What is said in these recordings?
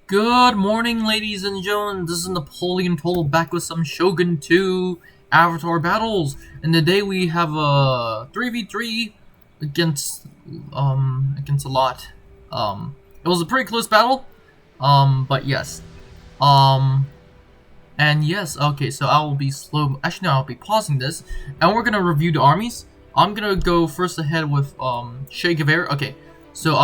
Good morning, ladies and gentlemen. This is Napoleon Total back with some Shogun 2 Avatar battles. And today we have a 3v3 against a lot. It was a pretty close battle. But yes. And yes, okay, so I will be slow. Actually, no, I'll be pausing this, and we're gonna review the armies. I'm gonna go first ahead with Che Guevara. Okay, so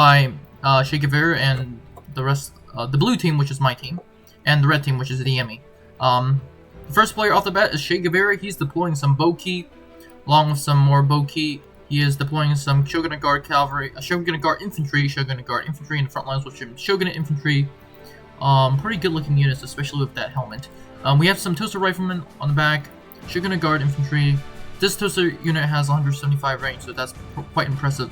Che Guevara and the rest, the blue team, which is my team, and the red team, which is the enemy. The first player off the bat is Che Guevara. He's deploying some Boki, along with some more Boki. He is deploying some Shogunate Guard cavalry, Shogunate Guard infantry, Shogunate Guard infantry in the front lines with Shogunate infantry. Pretty good looking units, especially with that helmet. We have some Toaster Riflemen on the back, Shogunate Guard infantry. This Toaster unit has 175 range, so that's quite impressive.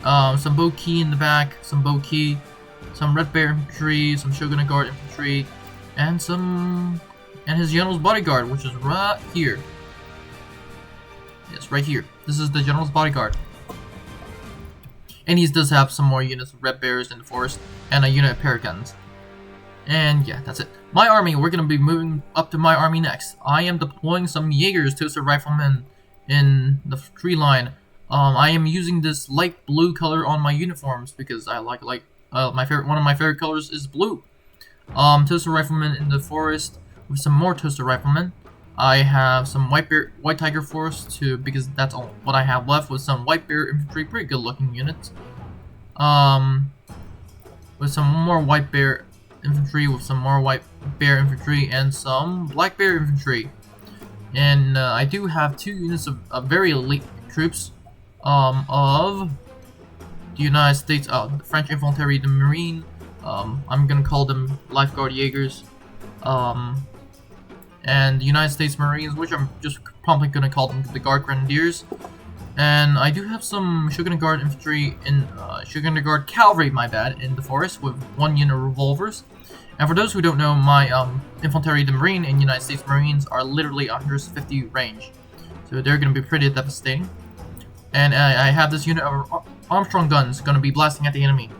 Some Boki in the back, some Boki, some Red Bear infantry, some Shogunate Guard infantry, and his General's Bodyguard, which is right here. Yes, right here. This is the General's Bodyguard. And he does have some more units of Red Bears in the forest, and a unit of Paragons. And yeah, that's it. My army, we're going to be moving up to my army next. I am deploying some Jaegers, Toaster Riflemen, in the tree line. I am using this light blue color on my uniforms because I like one of my favorite colors is blue. Toaster Riflemen in the forest with some more Toaster Riflemen. I have some White Tiger Force too, because that's all what I have left, with some White Bear Infantry, pretty good looking units. With some more White Bear Infantry, with some more White Bear Infantry, and some Black Bear Infantry. And I do have two units of very elite troops of the United States, the French Infantry, the Marine. I'm gonna call them Lifeguard Jaegers. And the United States Marines, which I'm just probably gonna call them the Guard Grenadiers. And I do have some Shogunate Guard infantry in Shogunate Guard cavalry, my bad, in the forest with one unit of revolvers. And for those who don't know, my infantry, the Marine, and United States Marines are literally 150 range, so they're gonna be pretty devastating. And I have this unit of Armstrong guns gonna be blasting at the enemy.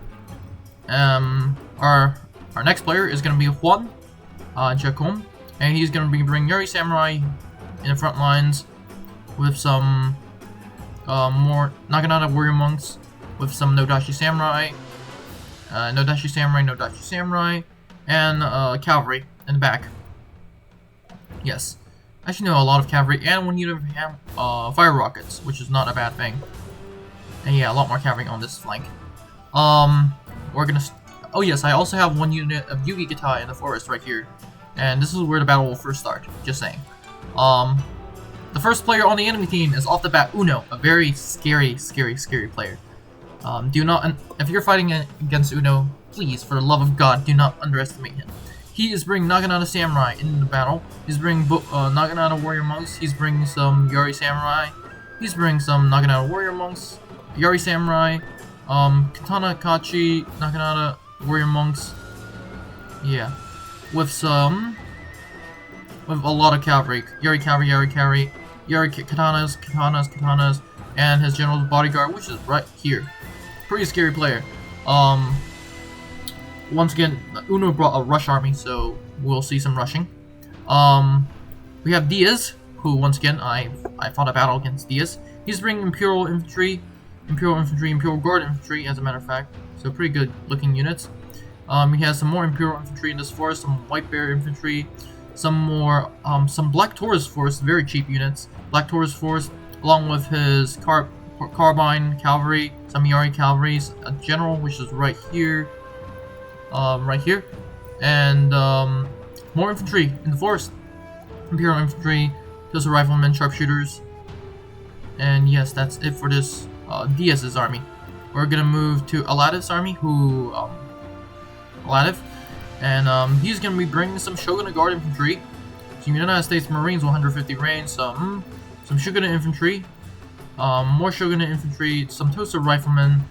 Our next player is gonna be Juan Chacon, and he's gonna be bringing Yuri Samurai in the front lines with some more Naginata Warrior Monks, with some Nodashi Samurai, Nodashi Samurai, and cavalry in the back. Yes, I actually know a lot of cavalry, and one unit of fire rockets, which is not a bad thing. And yeah, a lot more cavalry on this flank. We're gonna. Oh yes, I also have one unit of Yugi Gatai in the forest right here, and this is where the battle will first start. Just saying. The first player on the enemy team is off the bat Uno, a very scary player. Do not, if you're fighting against Uno, please, for the love of God, do not underestimate him. He is bringing Naginata Samurai in the battle. He's bringing Naginata Warrior Monks. He's bringing some Yuri Samurai. He's bringing some Naginata Warrior Monks, Yuri Samurai, Katana Kachi, Naginata Warrior Monks. Yeah, with a lot of cavalry. Yuri Katanas, and his General's Bodyguard, which is right here. Pretty scary player. Once again, Uno brought a rush army, so we'll see some rushing. We have Diaz, who once again I fought a battle against Diaz. He's bringing Imperial Infantry, Imperial Guard Infantry, as a matter of fact. So pretty good looking units. He has some more Imperial Infantry in this forest, some White Bear Infantry, some Black Taurus Force, very cheap units. Black Taurus Force, along with his Carbine Cavalry, some Yari Cavalries, a General, which is right here, and more infantry in the forest. Imperial Infantry, Toaster Riflemen, Sharpshooters, and yes, that's it for this Diaz's army. We're gonna move to Aladiv's army, and he's gonna be bringing some Shogunate Guard infantry, some United States Marines 150 range, some Shogunate infantry, more Shogunate infantry, some Toaster Riflemen,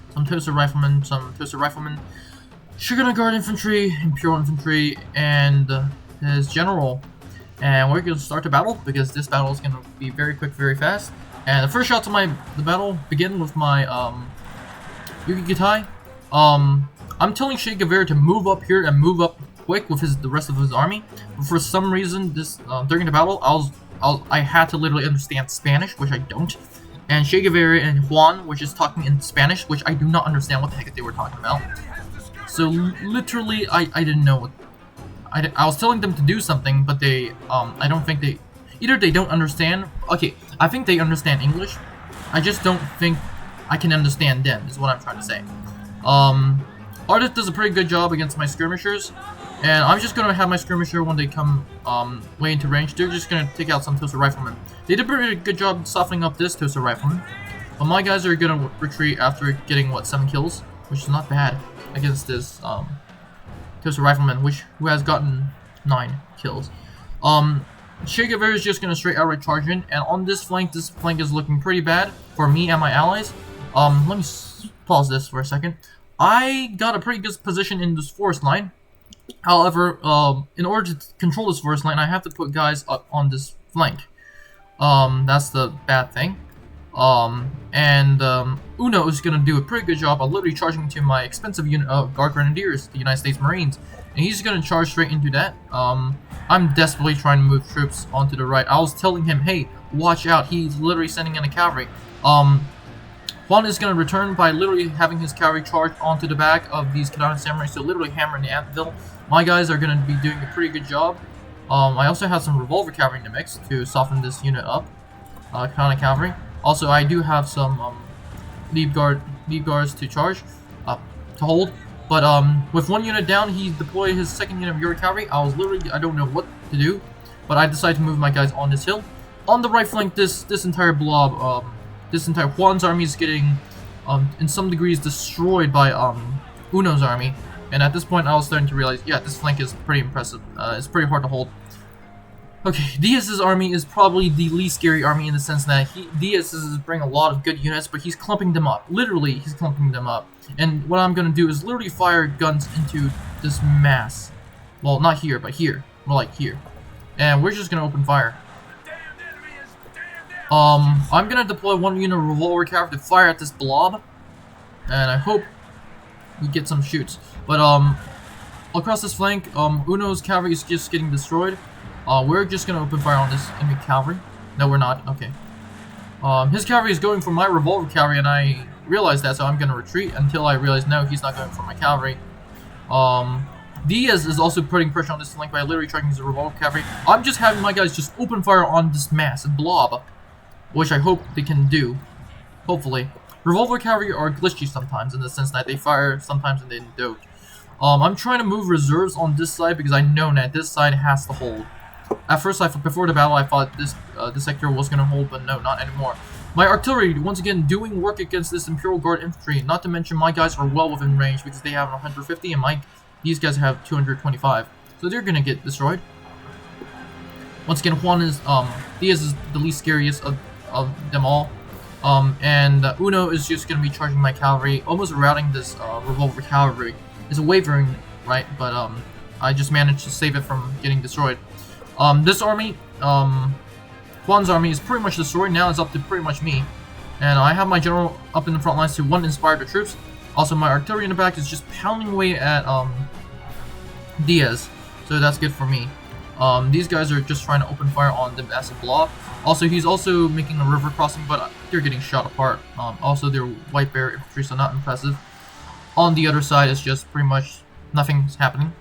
Shogunate Guard infantry, Imperial infantry, and his general. And we're gonna start the battle because this battle is gonna be very quick, very fast. And the first shots of the battle begin with my Yugi Gatai. I'm telling Che Guevara to move up here and move up quick with the rest of his army. But for some reason, this during the battle, I had to literally understand Spanish, which I don't. And Che Guevara and Juan, which is talking in Spanish, which I do not understand what the heck they were talking about. So literally, I didn't know what. I was telling them to do something, but they, I don't think they, either they don't understand. Okay, I think they understand English. I just don't think I can understand them, is what I'm trying to say. Artist does a pretty good job against my skirmishers, and I'm just gonna have my skirmisher when they come, way into range. They're just gonna take out some toaster riflemen. They did a pretty good job softening up this toaster rifleman, but my guys are gonna retreat after getting, what, 7 kills? Which is not bad against this, toaster rifleman, who has gotten 9 kills. Che Guevara is just gonna straight outright charge in, and on this flank is looking pretty bad for me and my allies. Let me pause this for a second. I got a pretty good position in this forest line. However, in order to control this forest line, I have to put guys up on this flank. That's the bad thing. Uno is gonna do a pretty good job of literally charging into my expensive unit of Guard Grenadiers, the United States Marines, and he's gonna charge straight into that. I'm desperately trying to move troops onto the right. I was telling him, hey, watch out, he's literally sending in a cavalry. Juan is gonna return by literally having his cavalry charge onto the back of these Katana Samurai, so literally hammering the anvil. My guys are gonna be doing a pretty good job. I also have some revolver cavalry in the mix to soften this unit up. Katana cavalry. Also, I do have some lead guards to charge, to hold. But with one unit down, he deployed his second unit of Yuri cavalry. I don't know what to do, but I decided to move my guys on this hill. On the right flank, this entire blob, this entire Juan's army is getting, in some degrees, destroyed by Uno's army. And at this point, I was starting to realize, yeah, this flank is pretty impressive. It's pretty hard to hold. Okay, Diaz's army is probably the least scary army in the sense that Diaz is bringing a lot of good units, but he's clumping them up. Literally, he's clumping them up. And what I'm going to do is literally fire guns into this mass. Well, not here, but here. More like here. And we're just going to open fire. I'm going to deploy one unit of revolver cavalry to fire at this blob. And I hope we get some shoots. But, across this flank, Uno's cavalry is just getting destroyed. We're just gonna open fire on this enemy cavalry. No, we're not. Okay. His cavalry is going for my revolver cavalry, and I realized that, so I'm gonna retreat until I realize, no, he's not going for my cavalry. Diaz is also putting pressure on this flank by literally trying his revolver cavalry. I'm just having my guys just open fire on this massive blob, which I hope they can do. Hopefully. Revolver cavalry are glitchy sometimes in the sense that they fire sometimes and they don't. I'm trying to move reserves on this side because I know that this side has to hold. At first, before the battle, I thought this sector was going to hold, but no, not anymore. My artillery, once again, doing work against this Imperial Guard infantry. Not to mention, my guys are well within range because they have 150, and these guys have 225. So they're going to get destroyed. Once again, Diaz is the least scariest of them all. Uno is just going to be charging my cavalry, almost routing this revolver cavalry. It's wavering, right? But I just managed to save it from getting destroyed. This army, Juan's army is pretty much destroyed. Now it's up to pretty much me. And I have my general up in the front lines to inspire the troops. Also, my artillery in the back is just pounding away at Diaz. So that's good for me. These guys are just trying to open fire on the massive blob. Also, he's also making a river crossing, but they're getting shot apart. Also, they're white bear infantry, so not impressive. On the other side, it's just pretty much nothing's happening.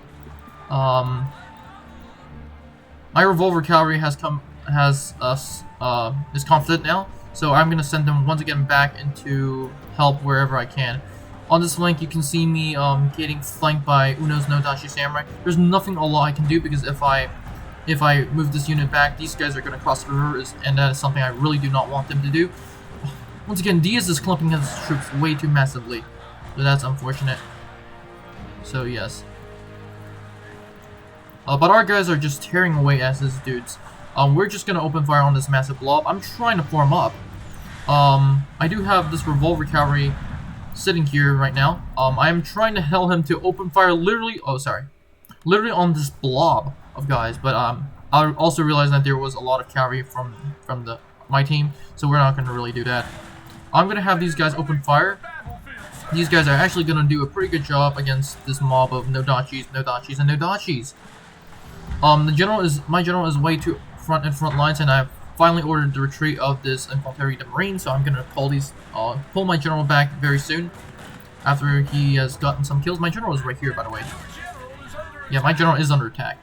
My revolver cavalry is confident now, so I'm gonna send them once again back into help wherever I can. On this flank, you can see me getting flanked by Uno's no-dashi samurai. There's nothing a lot I can do because if I move this unit back, these guys are gonna cross the river, and that is something I really do not want them to do. Once again, Diaz is clumping his troops way too massively. So that's unfortunate. So yes. But our guys are just tearing away at his dudes. We're just gonna open fire on this massive blob. I'm trying to form up. I do have this revolver cavalry sitting here right now. I am trying to tell him to open fire literally on this blob of guys. But I also realized that there was a lot of cavalry from my team, so we're not gonna really do that. I'm gonna have these guys open fire. these guys are actually gonna do a pretty good job against this mob of no-dachis, no-dachis, and no-dachis. My general is way too front lines, and I've finally ordered the retreat of this infantry the marine, so I'm gonna pull my general back very soon after he has gotten some kills. My general is right here, by the way. Yeah, my general is under attack.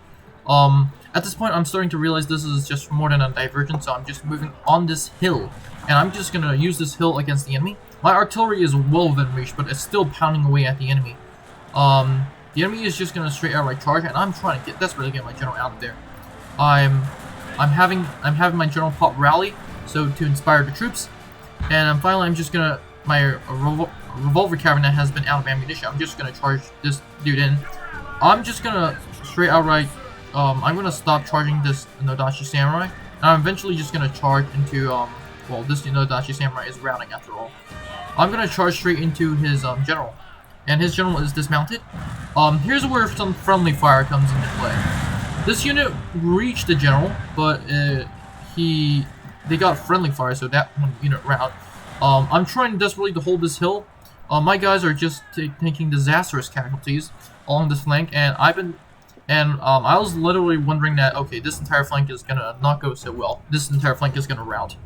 At this point, I'm starting to realize this is just more than a divergence, so I'm just moving on this hill, and I'm just gonna use this hill against the enemy. My artillery is well within reach, but it's still pounding away at the enemy. The enemy is just gonna straight outright charge, and I'm trying to desperately get my general out there. I'm having my general pop rally, so to inspire the troops, and finally I'm just gonna my revolver cabinet has been out of ammunition. I'm just gonna charge this dude in. I'm just gonna straight outright. I'm gonna stop charging this no-dachi samurai, and I'm eventually just gonna charge into well, this no-dachi samurai is routing after all. I'm gonna charge straight into his general, and his general is dismounted. Here's where some friendly fire comes into play. This unit reached the general, but they got friendly fire, so that one unit rout. I'm trying desperately to hold this hill. My guys are just taking disastrous casualties along this flank, and I was literally wondering that, okay, this entire flank is gonna not go so well. This entire flank is gonna rout.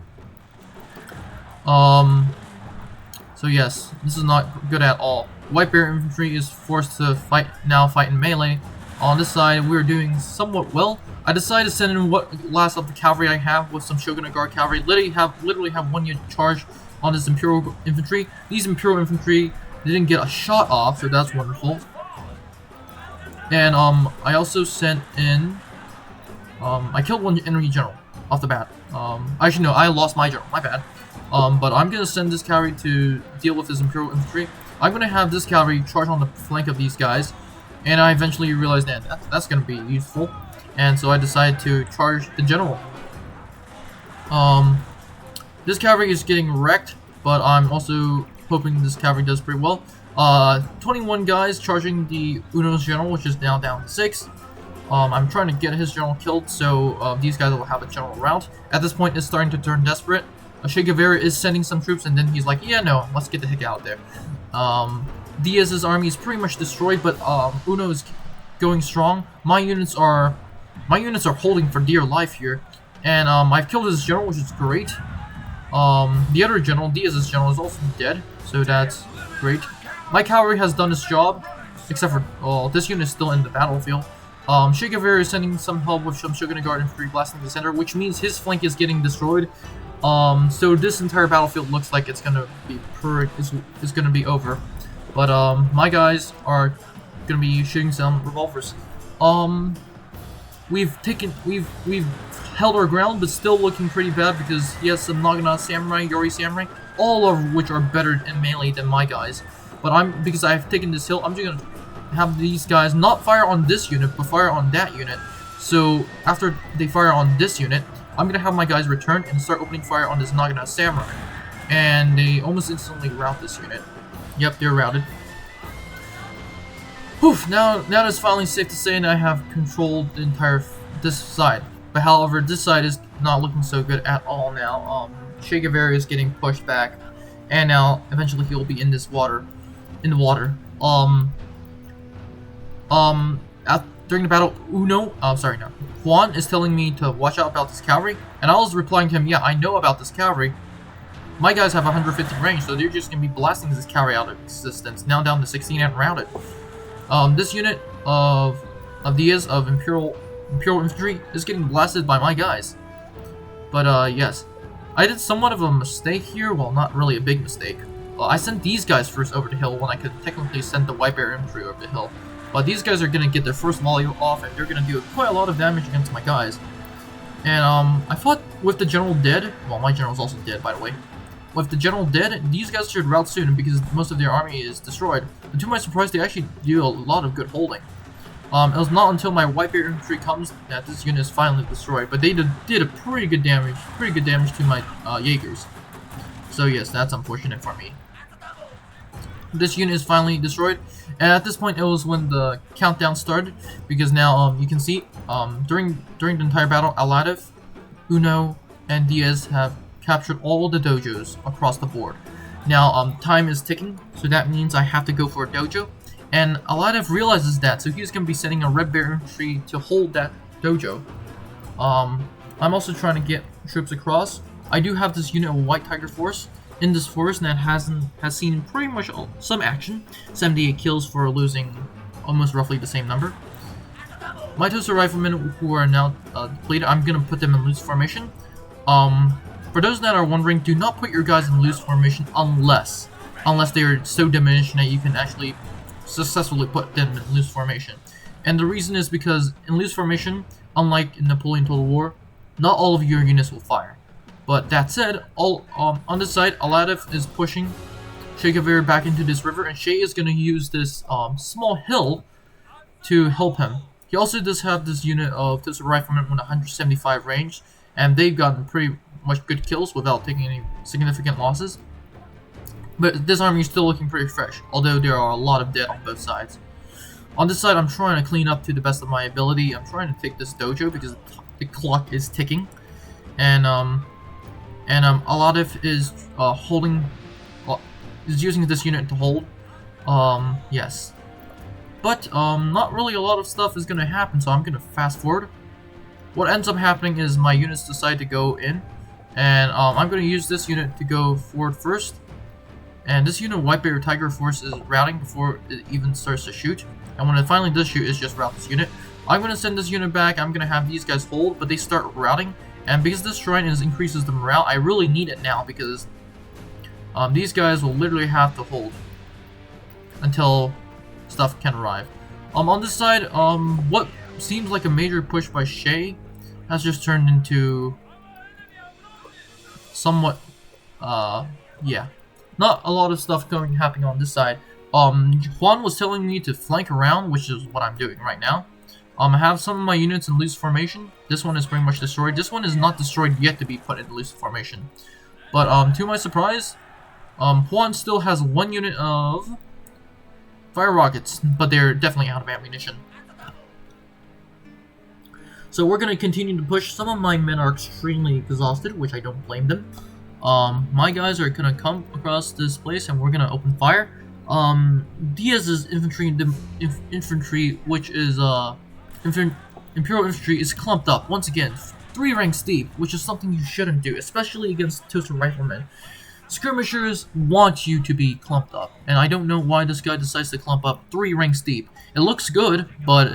So yes, this is not good at all. White Bear Infantry is forced to fight in melee. On this side, we're doing somewhat well. I decided to send in what last of the cavalry I have with some Shogunate Guard cavalry. Literally have one unit charge on this Imperial Infantry. These Imperial Infantry didn't get a shot off, so that's wonderful. And I also sent in I killed one enemy general off the bat. Actually no, I lost my general, my bad. But I'm gonna send this cavalry to deal with this Imperial Infantry. I'm gonna have this cavalry charge on the flank of these guys, and I eventually realized that that's gonna be useful, and so I decided to charge the general. This cavalry is getting wrecked, but I'm also hoping this cavalry does pretty well. 21 guys charging the Uno's general, which is now down to 6. I'm trying to get his general killed, so these guys will have a general rout. At this point, it's starting to turn desperate. Che Guevara is sending some troops, and then he's like, yeah, no, let's get the heck out there. Diaz's army is pretty much destroyed, but Uno is going strong. My units are holding for dear life here, and I've killed his general, which is great. The other general, Diaz's general, is also dead, so that's great. My cavalry has done its job, except for this unit is still in the battlefield. Che Guevara is sending some help with some Shogunate Guard Infantry blasting the center, which means his flank is getting destroyed. So this entire battlefield looks like it's gonna be over. But my guys are gonna be shooting some revolvers. We've held our ground, but still looking pretty bad because he has some Nagana Samurai, Yori Samurai, all of which are better in melee than my guys. But because I've taken this hill, I'm just gonna have these guys not fire on this unit, but fire on that unit. So after they fire on this unit, I'm gonna have my guys return and start opening fire on this Nagana Samurai. And they almost instantly rout this unit. Yep, they're routed. Whew, now it's finally safe to say that I have controlled the entire this side. But however, this side is not looking so good at all now. Che Guevara is getting pushed back, and now eventually he'll be in the water. During the battle, Juan is telling me to watch out about this cavalry, and I was replying to him, yeah, I know about this cavalry. My guys have 150 range, so they're just gonna be blasting this cavalry out of existence. Now down to 16 and routed. This unit of Diaz of Imperial Infantry is getting blasted by my guys. But yes, I did somewhat of a mistake here. Well, not really a big mistake. I sent these guys first over the hill when I could technically send the White Bear Infantry over the hill. But these guys are gonna get their first volley off, and they're gonna do quite a lot of damage against my guys. And I thought with the general dead, well, my general's also dead, by the way. With the general dead, these guys should rout soon because most of their army is destroyed. But to my surprise, they actually do a lot of good holding. It was not until my White Bear Infantry comes that this unit is finally destroyed. But they did a pretty good damage to my Jaegers. So yes, that's unfortunate for me. This unit is finally destroyed, and at this point it was when the countdown started, because now you can see during the entire battle, Aladev, Uno, and Diaz have captured all the dojos across the board. Now, time is ticking, so that means I have to go for a dojo. And Aladdin realizes that, so he's going to be sending a red bear infantry to hold that dojo. I'm also trying to get troops across. I do have this unit of White Tiger Force in this forest that has seen pretty much some action. 78 kills for losing almost roughly the same number. My Toaster Riflemen who are now depleted, I'm going to put them in loose formation. For those that are wondering, do not put your guys in loose formation unless they are so diminished that you can actually successfully put them in loose formation. And the reason is because in loose formation, unlike in Napoleon Total War, not all of your units will fire. But that said, on this side, Aladdin is pushing Che Guevara back into this river, and Che is going to use this small hill to help him. He also does have this unit of Toaster Riflemen with 175 range, and they've gotten pretty much good kills without taking any significant losses. But this army is still looking pretty fresh, although there are a lot of dead on both sides. On this side, I'm trying to clean up to the best of my ability. I'm trying to take this dojo because the clock is ticking, and Aladdin is is using this unit to hold. Yes, but not really a lot of stuff is gonna happen, so I'm gonna fast forward. What ends up happening is my units decide to go in, and I'm gonna use this unit to go forward first. And this unit of White Bear Tiger Force is routing before it even starts to shoot. And when it finally does shoot, it's just route this unit. I'm going to send this unit back. I'm going to have these guys hold, but they start routing. And because this shrine increases the morale, I really need it now because these guys will literally have to hold until stuff can arrive. On this side, what seems like a major push by Che has just turned into somewhat, yeah. Not a lot of stuff happening on this side. Juan was telling me to flank around, which is what I'm doing right now. I have some of my units in loose formation. This one is pretty much destroyed. This one is not destroyed yet to be put in loose formation. But to my surprise, Juan still has one unit of fire rockets, but they're definitely out of ammunition. So we're going to continue to push. Some of my men are extremely exhausted, which I don't blame them. My guys are gonna come across this place and we're gonna open fire. Diaz's infantry, which is Imperial infantry, is clumped up once again, 3 ranks deep, which is something you shouldn't do, especially against Toaster Riflemen. Skirmishers want you to be clumped up, and I don't know why this guy decides to clump up 3 ranks deep. It looks good, but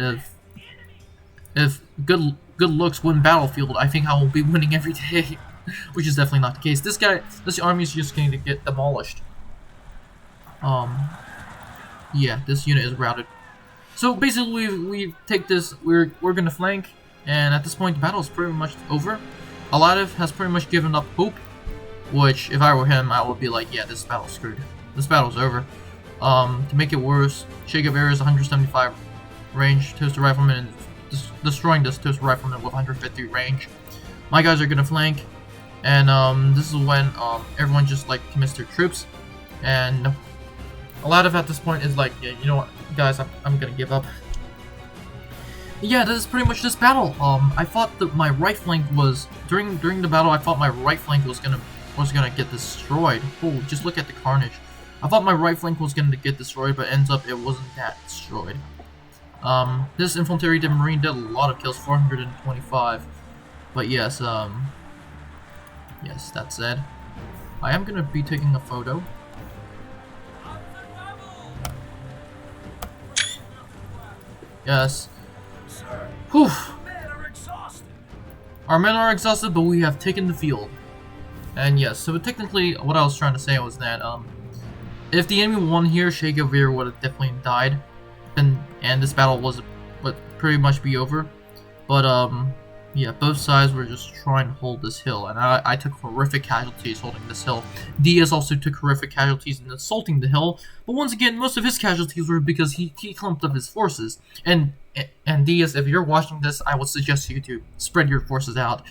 if good looks win battlefield, I think I will be winning every day. Which is definitely not the case. This army is just going to get demolished. Yeah, this unit is routed. So basically, we take this. We're gonna flank, and at this point, the battle is pretty much over. Aladdin has pretty much given up hope. Which, if I were him, I would be like, yeah, this battle's screwed. This battle's over. To make it worse, Che Guevara's 175 range Toaster Rifleman is destroying this Toaster Rifleman with 150 range. My guys are gonna flank. And this is when everyone just like commits their troops, and Aladdin at this point is like, yeah, you know what, guys, I'm gonna give up. Yeah, this is pretty much this battle. I thought that my right flank was during the battle. I thought my right flank was gonna get destroyed. Oh, just look at the carnage. I thought my right flank was gonna get destroyed, but ends up it wasn't that destroyed. This infantry marine did a lot of kills, 425. But yes, yes, that said, I am gonna be taking a photo. Yes. Whew. Our men are exhausted, but we have taken the field. And yes, so technically, what I was trying to say was that, if the enemy won here, Che Guevara would have definitely died, and this battle would pretty much be over. But, yeah, both sides were just trying to hold this hill, and I took horrific casualties holding this hill. Diaz also took horrific casualties in assaulting the hill, but once again, most of his casualties were because he clumped up his forces. And Diaz, if you're watching this, I would suggest you to spread your forces out.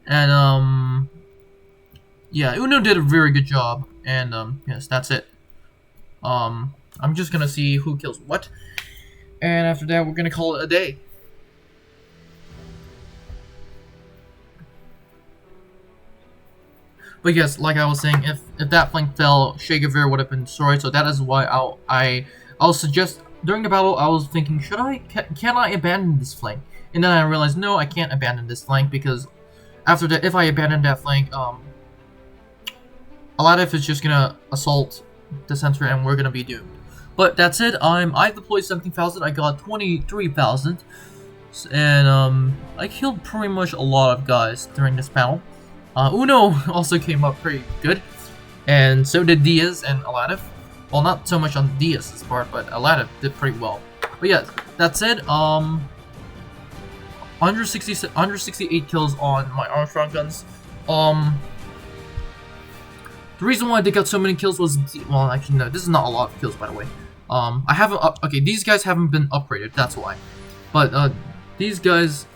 And, yeah, Uno did a very good job, and, yes, that's it. I'm just gonna see who kills what, and after that, we're gonna call it a day. But yes, like I was saying, if that flank fell, Che Guevara would have been destroyed. So that is why I'll suggest during the battle I was thinking, can I abandon this flank? And then I realized no, I can't abandon this flank because after that, if I abandon that flank, Alatif is just gonna assault the center and we're gonna be doomed. But that's it. I deployed 17,000. I got 23,000, and I killed pretty much a lot of guys during this battle. Uno also came up pretty good, and so did Diaz and Alatif. Well, not so much on Diaz's part, but Alatif did pretty well. But yeah, that's it. 168 kills on my Armstrong guns. The reason why they got so many kills was, well, actually no, this is not a lot of kills, by the way. I haven't okay, these guys haven't been upgraded, that's why. But these guys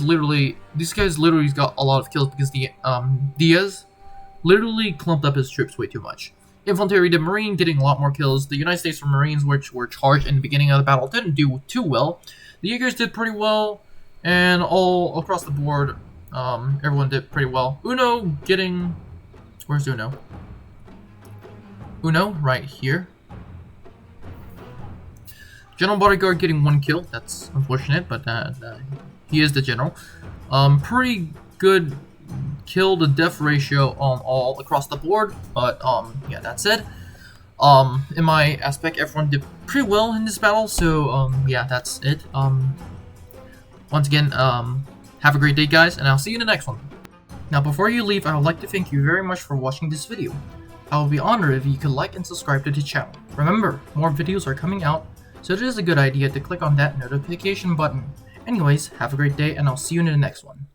literally got a lot of kills because the Diaz literally clumped up his troops way too much. Infantry, the Marine, getting a lot more kills. The United States Marines, which were charged in the beginning of the battle, didn't do too well. The Jaegers did pretty well, and all across the board, everyone did pretty well. Uno getting... Where's Uno? Uno, right here. General Bodyguard getting 1 kill. That's unfortunate, but he is the general. Pretty good kill to death ratio on all across the board, but yeah, that's it. In my aspect, everyone did pretty well in this battle, so yeah, that's it. Once again, have a great day, guys, and I'll see you in the next one. Now, before you leave, I would like to thank you very much for watching this video. I would be honored if you could like and subscribe to the channel. Remember, more videos are coming out, so it is a good idea to click on that notification button. Anyways, have a great day, and I'll see you in the next one.